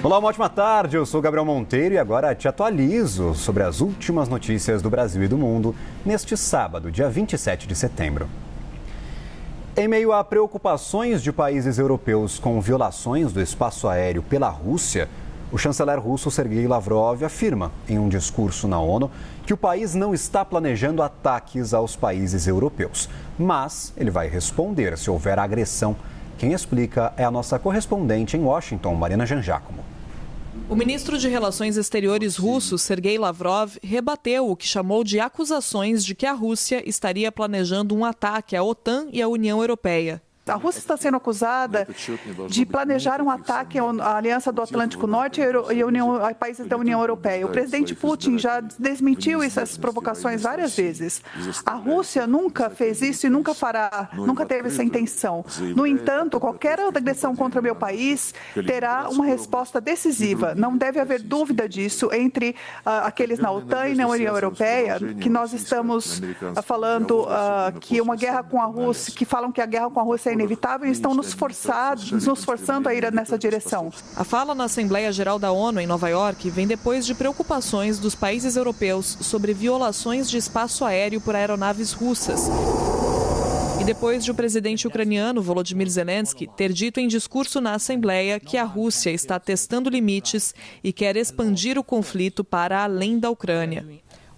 Olá, uma ótima tarde. Eu sou Gabriel Monteiro e agora te atualizo sobre as últimas notícias do Brasil e do mundo neste sábado, dia 27 de setembro. Em meio a preocupações de países europeus com violações do espaço aéreo pela Rússia, o chanceler russo Sergei Lavrov afirma em um discurso na ONU que o país não está planejando ataques aos países europeus, mas ele vai responder se houver agressão. Quem explica é a nossa correspondente em Washington, Mariana Jangiacomo. O ministro de Relações Exteriores russo, Sergei Lavrov, rebateu o que chamou de acusações de que a Rússia estaria planejando um ataque à OTAN e à União Europeia. A Rússia está sendo acusada de planejar um ataque à Aliança do Atlântico Norte e a países da União Europeia. O presidente Putin já desmentiu essas provocações várias vezes. A Rússia nunca fez isso e nunca fará, nunca teve essa intenção. No entanto, qualquer agressão contra o meu país terá uma resposta decisiva. Não deve haver dúvida disso entre aqueles na OTAN e na União Europeia, que nós estamos falando que uma guerra com a Rússia, que falam que a guerra com a Rússia é inevitável e estão nos forçando a ir nessa direção. A fala na Assembleia Geral da ONU em Nova York vem depois de preocupações dos países europeus sobre violações de espaço aéreo por aeronaves russas. E depois de o presidente ucraniano Volodymyr Zelensky ter dito em discurso na Assembleia que a Rússia está testando limites e quer expandir o conflito para além da Ucrânia.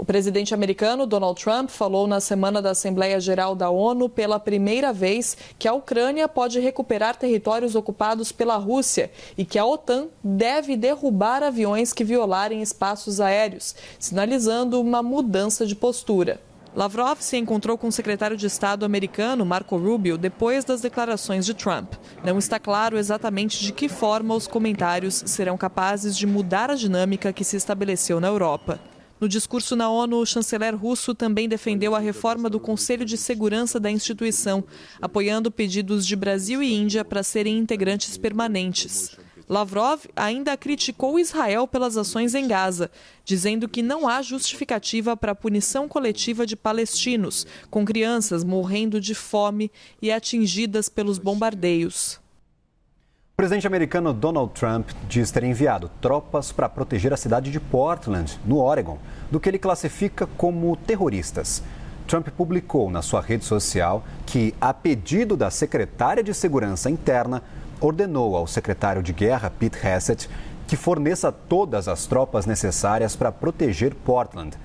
O presidente americano Donald Trump falou na semana da Assembleia Geral da ONU pela primeira vez que a Ucrânia pode recuperar territórios ocupados pela Rússia e que a OTAN deve derrubar aviões que violarem espaços aéreos, sinalizando uma mudança de postura. Lavrov se encontrou com o secretário de Estado americano Marco Rubio depois das declarações de Trump. Não está claro exatamente de que forma os comentários serão capazes de mudar a dinâmica que se estabeleceu na Europa. No discurso na ONU, o chanceler russo também defendeu a reforma do Conselho de Segurança da instituição, apoiando pedidos de Brasil e Índia para serem integrantes permanentes. Lavrov ainda criticou Israel pelas ações em Gaza, dizendo que não há justificativa para a punição coletiva de palestinos, com crianças morrendo de fome e atingidas pelos bombardeios. O presidente americano Donald Trump diz ter enviado tropas para proteger a cidade de Portland, no Oregon, do que ele classifica como terroristas. Trump publicou na sua rede social que, a pedido da secretária de Segurança Interna, ordenou ao secretário de Guerra, Pete Hegseth, que forneça todas as tropas necessárias para proteger Portland.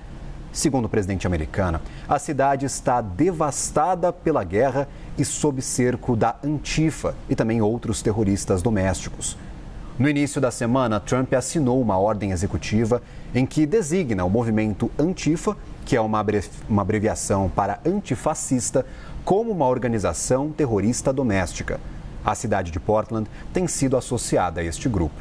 Segundo o presidente americano, a cidade está devastada pela guerra e sob cerco da Antifa e também outros terroristas domésticos. No início da semana, Trump assinou uma ordem executiva em que designa o movimento Antifa, que é uma abreviação para antifascista, como uma organização terrorista doméstica. A cidade de Portland tem sido associada a este grupo.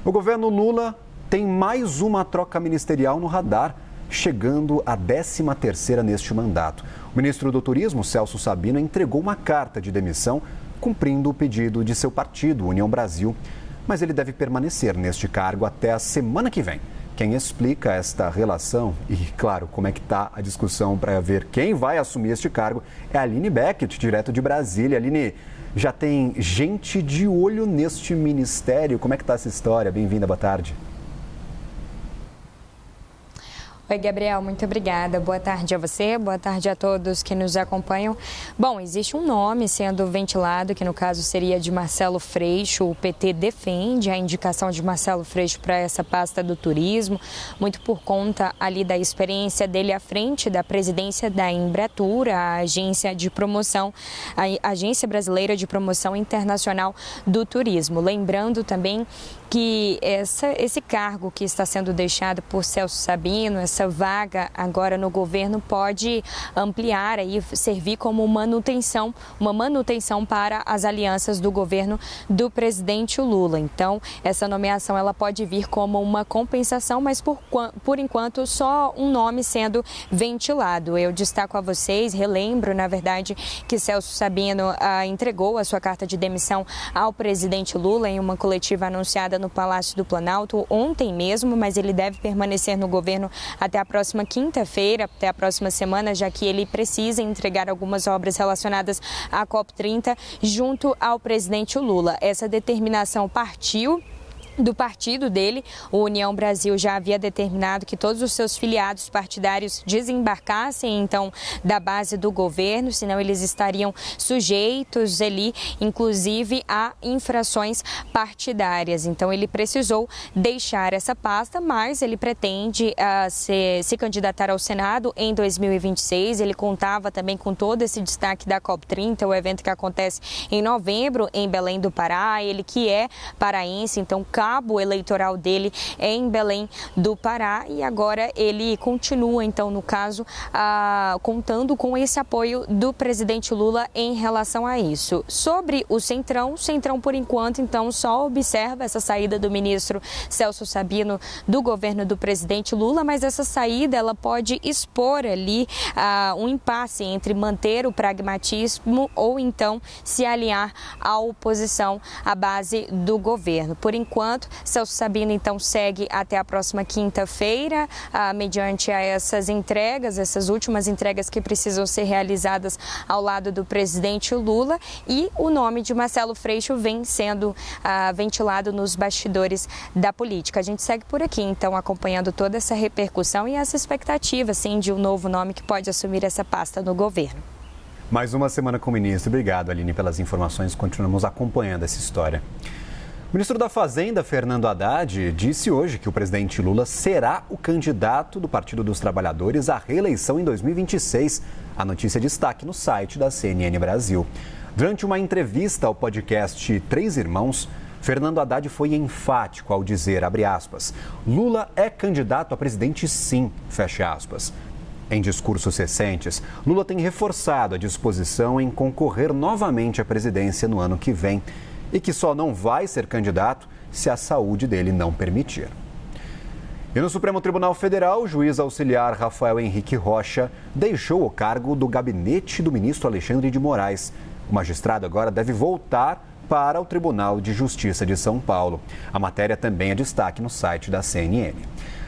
O governo Lula tem mais uma troca ministerial no radar, chegando à 13ª neste mandato. O ministro do Turismo, Celso Sabino, entregou uma carta de demissão, cumprindo o pedido de seu partido, União Brasil, mas ele deve permanecer neste cargo até a semana que vem. Quem explica esta relação e, claro, como é que está a discussão para ver quem vai assumir este cargo é a Aline Beckett, direto de Brasília. Aline, já tem gente de olho neste ministério. Como é que está essa história? Bem-vinda, boa tarde. Oi, Gabriel, muito obrigada. Boa tarde a você, boa tarde a todos que nos acompanham. Bom, existe um nome sendo ventilado, que no caso seria de Marcelo Freixo. O PT defende a indicação de Marcelo Freixo para essa pasta do turismo, muito por conta ali da experiência dele à frente da presidência da Embratur, a agência de promoção, a Agência Brasileira de Promoção Internacional do Turismo. Lembrando também que esse cargo que está sendo deixado por Celso Sabino, essa vaga agora no governo, pode ampliar e servir como uma manutenção para as alianças do governo do presidente Lula. Então, essa nomeação ela pode vir como uma compensação, mas por enquanto só um nome sendo ventilado. Eu destaco a vocês, relembro, na verdade, que Celso Sabino entregou a sua carta de demissão ao presidente Lula em uma coletiva anunciada no Palácio do Planalto ontem mesmo, mas ele deve permanecer no governo até a próxima quinta-feira, até a próxima semana, já que ele precisa entregar algumas obras relacionadas à COP30 junto ao presidente Lula. Essa determinação partiu do partido dele. O União Brasil já havia determinado que todos os seus filiados partidários desembarcassem, então, da base do governo, senão eles estariam sujeitos ali, inclusive, a infrações partidárias. Então, ele precisou deixar essa pasta, mas ele pretende se candidatar ao Senado em 2026. Ele contava também com todo esse destaque da COP30, o evento que acontece em novembro em Belém do Pará. Ele que é paraense, então, cabo eleitoral dele é em Belém do Pará, e agora ele continua, então, no caso, contando com esse apoio do presidente Lula em relação a isso. Sobre o Centrão, por enquanto, então, só observa essa saída do ministro Celso Sabino do governo do presidente Lula, mas essa saída ela pode expor ali um impasse entre manter o pragmatismo ou então se alinhar à oposição à base do governo. Por enquanto, Celso Sabino, então, segue até a próxima quinta-feira, mediante essas entregas, essas últimas entregas que precisam ser realizadas ao lado do presidente Lula, e o nome de Marcelo Freixo vem sendo ventilado nos bastidores da política. A gente segue por aqui, então, acompanhando toda essa repercussão e essa expectativa, sim, de um novo nome que pode assumir essa pasta no governo. Mais uma semana com o ministro. Obrigado, Aline, pelas informações. Continuamos acompanhando essa história. O ministro da Fazenda, Fernando Haddad, disse hoje que o presidente Lula será o candidato do Partido dos Trabalhadores à reeleição em 2026. A notícia é destaque no site da CNN Brasil. Durante uma entrevista ao podcast Três Irmãos, Fernando Haddad foi enfático ao dizer, abre aspas, Lula é candidato a presidente sim, fecha aspas. Em discursos recentes, Lula tem reforçado a disposição em concorrer novamente à presidência no ano que vem e que só não vai ser candidato se a saúde dele não permitir. E no Supremo Tribunal Federal, o juiz auxiliar Rafael Henrique Rocha deixou o cargo do gabinete do ministro Alexandre de Moraes. O magistrado agora deve voltar para o Tribunal de Justiça de São Paulo. A matéria também é destaque no site da CNN.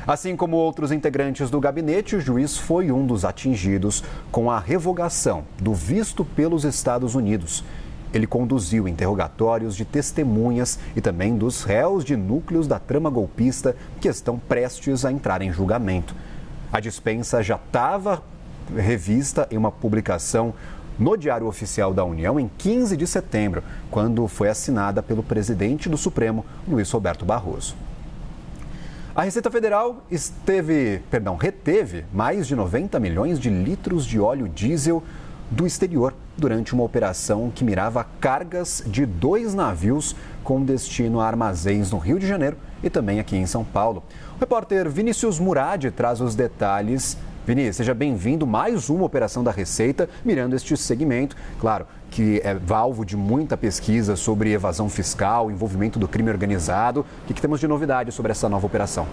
Assim como outros integrantes do gabinete, o juiz foi um dos atingidos com a revogação do visto pelos Estados Unidos. Ele conduziu interrogatórios de testemunhas e também dos réus de núcleos da trama golpista que estão prestes a entrar em julgamento. A dispensa já estava revista em uma publicação no Diário Oficial da União em 15 de setembro, quando foi assinada pelo presidente do Supremo, Luiz Roberto Barroso. A Receita Federal reteve mais de 90 milhões de litros de óleo diesel do exterior durante uma operação que mirava cargas de 2 navios com destino a armazéns no Rio de Janeiro e também aqui em São Paulo. O repórter Vinícius Murad traz os detalhes. Vini, seja bem-vindo. Mais uma operação da Receita mirando este segmento. Claro que é alvo de muita pesquisa sobre evasão fiscal, envolvimento do crime organizado. O que temos de novidade sobre essa nova operação?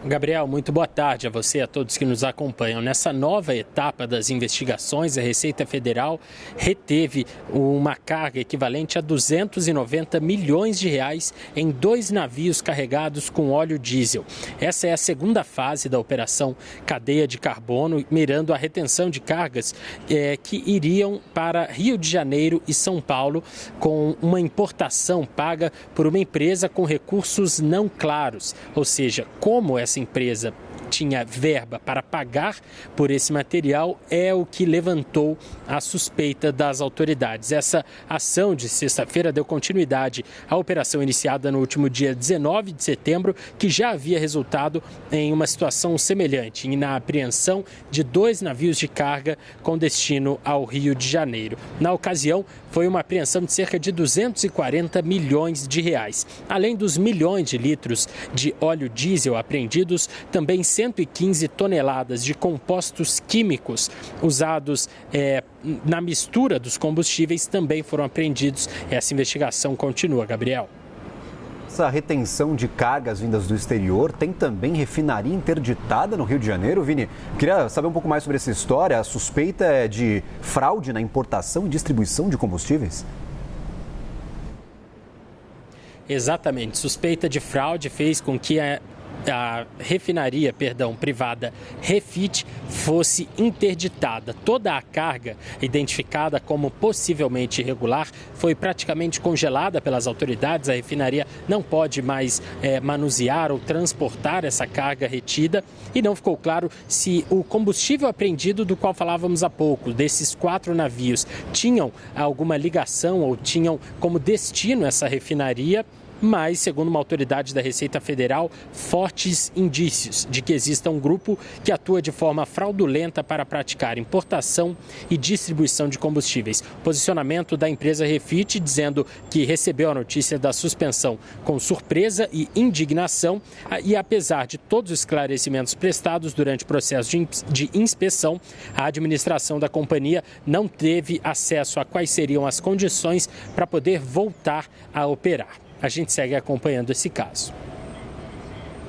Gabriel, muito boa tarde a você e a todos que nos acompanham. Nessa nova etapa das investigações, a Receita Federal reteve uma carga equivalente a 290 milhões de reais em 2 navios carregados com óleo diesel. Essa é a segunda fase da operação Cadeia de Carbono, mirando a retenção de cargas que iriam para Rio de Janeiro e São Paulo, com uma importação paga por uma empresa com recursos não claros, ou seja, como essa empresa tinha verba para pagar por esse material é o que levantou a suspeita das autoridades. Essa ação de sexta-feira deu continuidade à operação iniciada no último dia 19 de setembro, que já havia resultado em uma situação semelhante, na apreensão de 2 navios de carga com destino ao Rio de Janeiro. Na ocasião, foi uma apreensão de cerca de 240 milhões de reais. Além dos milhões de litros de óleo diesel apreendidos, também 115 toneladas de compostos químicos usados na mistura dos combustíveis também foram apreendidos. Essa investigação continua, Gabriel. Essa retenção de cargas vindas do exterior tem também refinaria interditada no Rio de Janeiro, Vini. Queria saber um pouco mais sobre essa história. A suspeita é de fraude na importação e distribuição de combustíveis? Exatamente. Suspeita de fraude fez com que refinaria privada Refit fosse interditada. Toda a carga identificada como possivelmente irregular foi praticamente congelada pelas autoridades. A refinaria não pode mais manusear ou transportar essa carga retida e não ficou claro se o combustível apreendido, do qual falávamos há pouco, desses 4 navios, tinham alguma ligação ou tinham como destino essa refinaria. Mas, segundo uma autoridade da Receita Federal, fortes indícios de que exista um grupo que atua de forma fraudulenta para praticar importação e distribuição de combustíveis. Posicionamento da empresa Refit, dizendo que recebeu a notícia da suspensão com surpresa e indignação e, apesar de todos os esclarecimentos prestados durante o processo de inspeção, a administração da companhia não teve acesso a quais seriam as condições para poder voltar a operar. A gente segue acompanhando esse caso.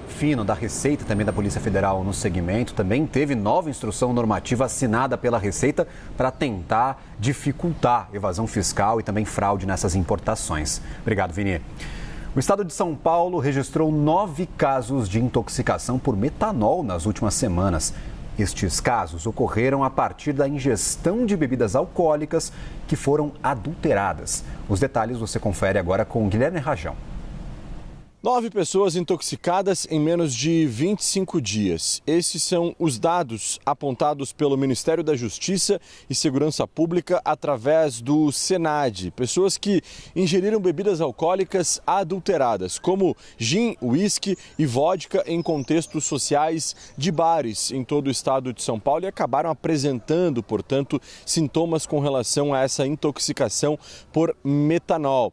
Fino da Receita, também da Polícia Federal no segmento, também teve nova instrução normativa assinada pela Receita para tentar dificultar evasão fiscal e também fraude nessas importações. Obrigado, Vini. O estado de São Paulo registrou 9 casos de intoxicação por metanol nas últimas semanas. Estes casos ocorreram a partir da ingestão de bebidas alcoólicas que foram adulteradas. Os detalhes você confere agora com Guilherme Rajão. 9 pessoas intoxicadas em menos de 25 dias. Esses são os dados apontados pelo Ministério da Justiça e Segurança Pública através do SENAD. Pessoas que ingeriram bebidas alcoólicas adulteradas, como gin, uísque e vodka em contextos sociais de bares em todo o estado de São Paulo e acabaram apresentando, portanto, sintomas com relação a essa intoxicação por metanol.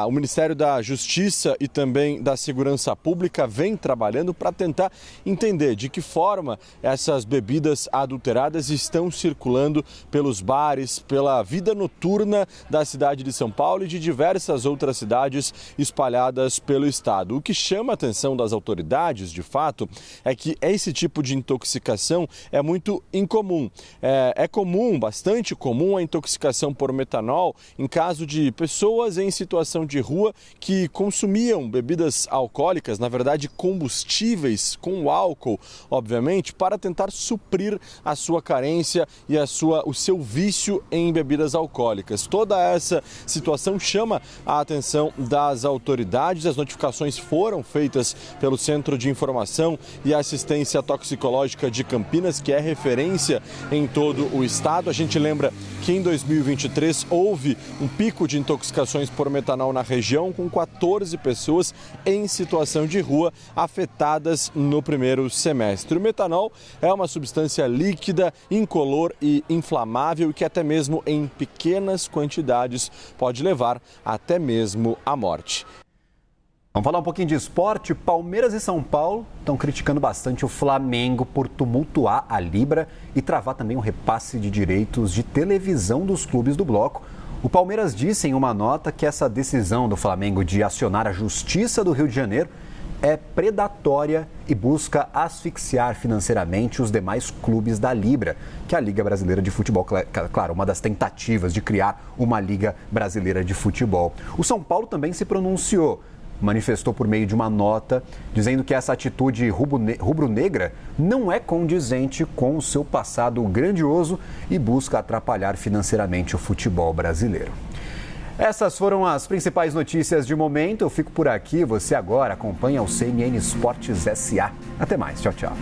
O Ministério da Justiça e também da Segurança Pública vem trabalhando para tentar entender de que forma essas bebidas adulteradas estão circulando pelos bares, pela vida noturna da cidade de São Paulo e de diversas outras cidades espalhadas pelo estado. O que chama a atenção das autoridades, de fato, é que esse tipo de intoxicação é muito incomum. É comum, bastante comum, a intoxicação por metanol em caso de pessoas em situação de rua que consumiam bebidas alcoólicas, na verdade combustíveis com álcool, obviamente, para tentar suprir a sua carência e o seu vício em bebidas alcoólicas. Toda essa situação chama a atenção das autoridades. As notificações foram feitas pelo Centro de Informação e Assistência Toxicológica de Campinas, que é referência em todo o estado. A gente lembra que em 2023 houve um pico de intoxicações por metanol na região, com 14 pessoas em situação de rua afetadas no primeiro semestre. O metanol é uma substância líquida, incolor e inflamável que até mesmo em pequenas quantidades pode levar até mesmo à morte. Vamos falar um pouquinho de esporte. Palmeiras e São Paulo estão criticando bastante o Flamengo por tumultuar a Libra e travar também o repasse de direitos de televisão dos clubes do bloco. O Palmeiras disse em uma nota que essa decisão do Flamengo de acionar a Justiça do Rio de Janeiro é predatória e busca asfixiar financeiramente os demais clubes da Libra, que é a Liga Brasileira de Futebol, claro, uma das tentativas de criar uma Liga Brasileira de Futebol. O São Paulo também se pronunciou, manifestou por meio de uma nota, dizendo que essa atitude rubro-negra não é condizente com o seu passado grandioso e busca atrapalhar financeiramente o futebol brasileiro. Essas foram as principais notícias de momento. Eu fico por aqui. Você agora acompanha o CNN Esportes SA. Até mais. Tchau, tchau.